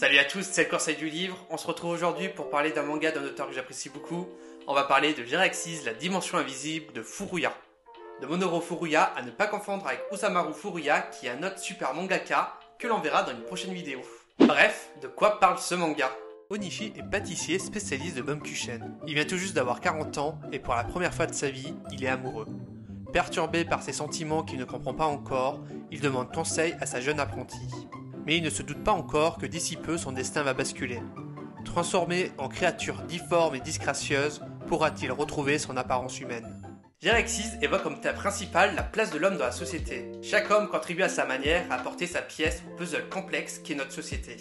Salut à tous, c'est le Conseil du Livre. On se retrouve aujourd'hui pour parler d'un manga d'un auteur que j'apprécie beaucoup. On va parler de Jeraxis, la dimension invisible de Furuya. De Monoro Furuya, à ne pas confondre avec Usamaru Furuya, qui est un autre super mangaka que l'on verra dans une prochaine vidéo. Bref, de quoi parle ce manga? Onishi est pâtissier spécialiste de Bumkushen. Il vient tout juste d'avoir 40 ans et pour la première fois de sa vie, il est amoureux. Perturbé par ses sentiments qu'il ne comprend pas encore, il demande conseil à sa jeune apprentie. Mais il ne se doute pas encore que d'ici peu son destin va basculer. Transformé en créature difforme et disgracieuse, pourra-t-il retrouver son apparence humaine? Jeraxis évoque comme thème principal la place de l'homme dans la société. Chaque homme contribue à sa manière à apporter sa pièce au puzzle complexe qu'est notre société.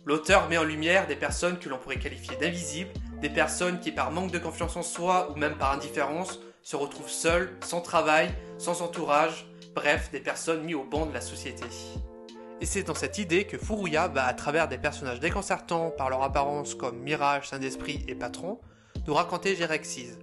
L'auteur met en lumière des personnes que l'on pourrait qualifier d'invisibles, des personnes qui par manque de confiance en soi ou même par indifférence se retrouvent seules, sans travail, sans entourage, bref, des personnes mises au banc de la société. Et c'est dans cette idée que Furuya va, à travers des personnages déconcertants par leur apparence comme Mirage, Saint-Esprit et Patron, nous raconter Jeraxis.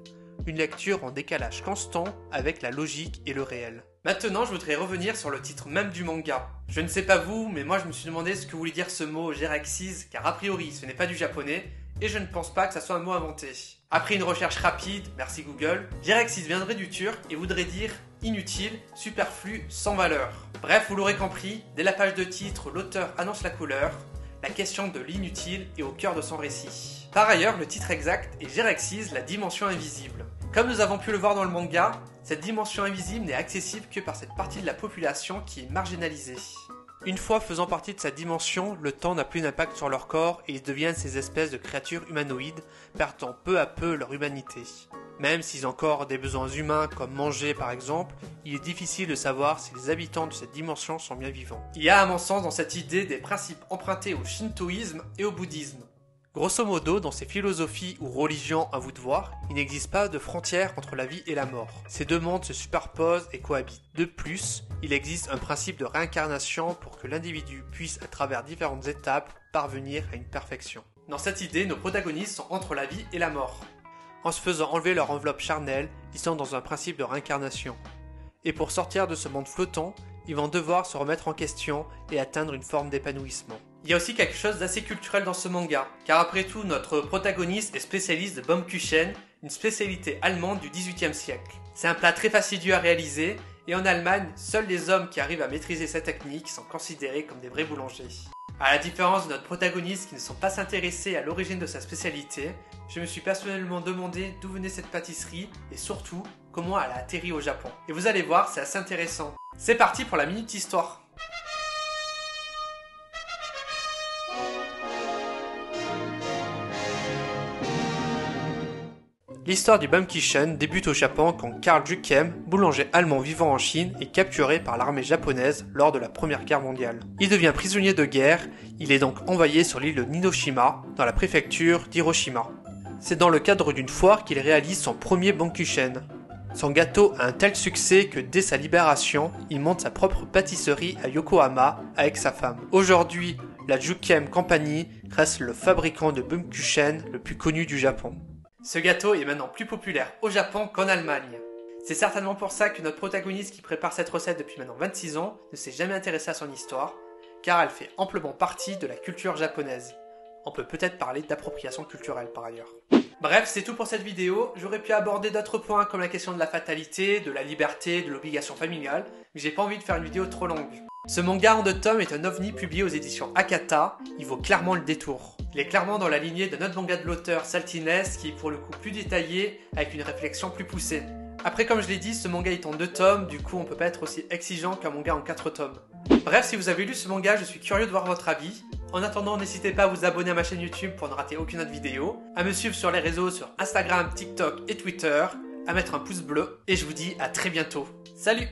Une lecture en décalage constant avec la logique et le réel. Maintenant, je voudrais revenir sur le titre même du manga. Je ne sais pas vous, mais moi je me suis demandé ce que voulait dire ce mot Jeraxis, car a priori ce n'est pas du japonais, et je ne pense pas que ça soit un mot inventé. Après une recherche rapide, merci Google, Jeraxis viendrait du turc et voudrait dire inutile, superflu, sans valeur. Bref, vous l'aurez compris, dès la page de titre, l'auteur annonce la couleur, la question de l'inutile est au cœur de son récit. Par ailleurs, le titre exact est Jeraxis, la dimension invisible. Comme nous avons pu le voir dans le manga, cette dimension invisible n'est accessible que par cette partie de la population qui est marginalisée. Une fois faisant partie de sa dimension, le temps n'a plus d'impact sur leur corps et ils deviennent ces espèces de créatures humanoïdes, perdant peu à peu leur humanité. Même s'ils ont encore des besoins humains comme manger par exemple, il est difficile de savoir si les habitants de cette dimension sont bien vivants. Il y a à mon sens dans cette idée des principes empruntés au shintoïsme et au bouddhisme. Grosso modo, dans ces philosophies ou religions à vous de voir, il n'existe pas de frontière entre la vie et la mort. Ces deux mondes se superposent et cohabitent. De plus, il existe un principe de réincarnation pour que l'individu puisse, à travers différentes étapes, parvenir à une perfection. Dans cette idée, nos protagonistes sont entre la vie et la mort. En se faisant enlever leur enveloppe charnelle, ils sont dans un principe de réincarnation. Et pour sortir de ce monde flottant, ils vont devoir se remettre en question et atteindre une forme d'épanouissement. Il y a aussi quelque chose d'assez culturel dans ce manga, car après tout, notre protagoniste est spécialiste de Bumkushen, une spécialité allemande du XVIIIe siècle. C'est un plat très fastidieux à réaliser, et en Allemagne, seuls les hommes qui arrivent à maîtriser cette technique sont considérés comme des vrais boulangers. À la différence de notre protagoniste qui ne sont pas s'intéresser à l'origine de sa spécialité, je me suis personnellement demandé d'où venait cette pâtisserie, et surtout, comment elle a atterri au Japon. Et vous allez voir, c'est assez intéressant. C'est parti pour la Minute Histoire. L'histoire du Bumkushen débute au Japon quand Karl Jukem, boulanger allemand vivant en Chine, est capturé par l'armée japonaise lors de la Première Guerre mondiale. Il devient prisonnier de guerre, il est donc envoyé sur l'île de Ninoshima, dans la préfecture d'Hiroshima. C'est dans le cadre d'une foire qu'il réalise son premier Bumkushen. Son gâteau a un tel succès que dès sa libération, il monte sa propre pâtisserie à Yokohama avec sa femme. Aujourd'hui, la Jukem Company reste le fabricant de Bumkushen le plus connu du Japon. Ce gâteau est maintenant plus populaire au Japon qu'en Allemagne. C'est certainement pour ça que notre protagoniste qui prépare cette recette depuis maintenant 26 ans ne s'est jamais intéressé à son histoire, car elle fait amplement partie de la culture japonaise. On peut peut-être parler d'appropriation culturelle par ailleurs. Bref, c'est tout pour cette vidéo. J'aurais pu aborder d'autres points comme la question de la fatalité, de la liberté, de l'obligation familiale, mais j'ai pas envie de faire une vidéo trop longue. Ce manga en 2 tomes est un ovni publié aux éditions Akata, il vaut clairement le détour. Il est clairement dans la lignée d'un autre manga de l'auteur, Saltiness, qui est pour le coup plus détaillé, avec une réflexion plus poussée. Après, comme je l'ai dit, ce manga est en 2 tomes, du coup on peut pas être aussi exigeant qu'un manga en 4 tomes. Bref, si vous avez lu ce manga, je suis curieux de voir votre avis. En attendant, n'hésitez pas à vous abonner à ma chaîne YouTube pour ne rater aucune autre vidéo, à me suivre sur les réseaux sur Instagram, TikTok et Twitter, à mettre un pouce bleu, et je vous dis à très bientôt. Salut!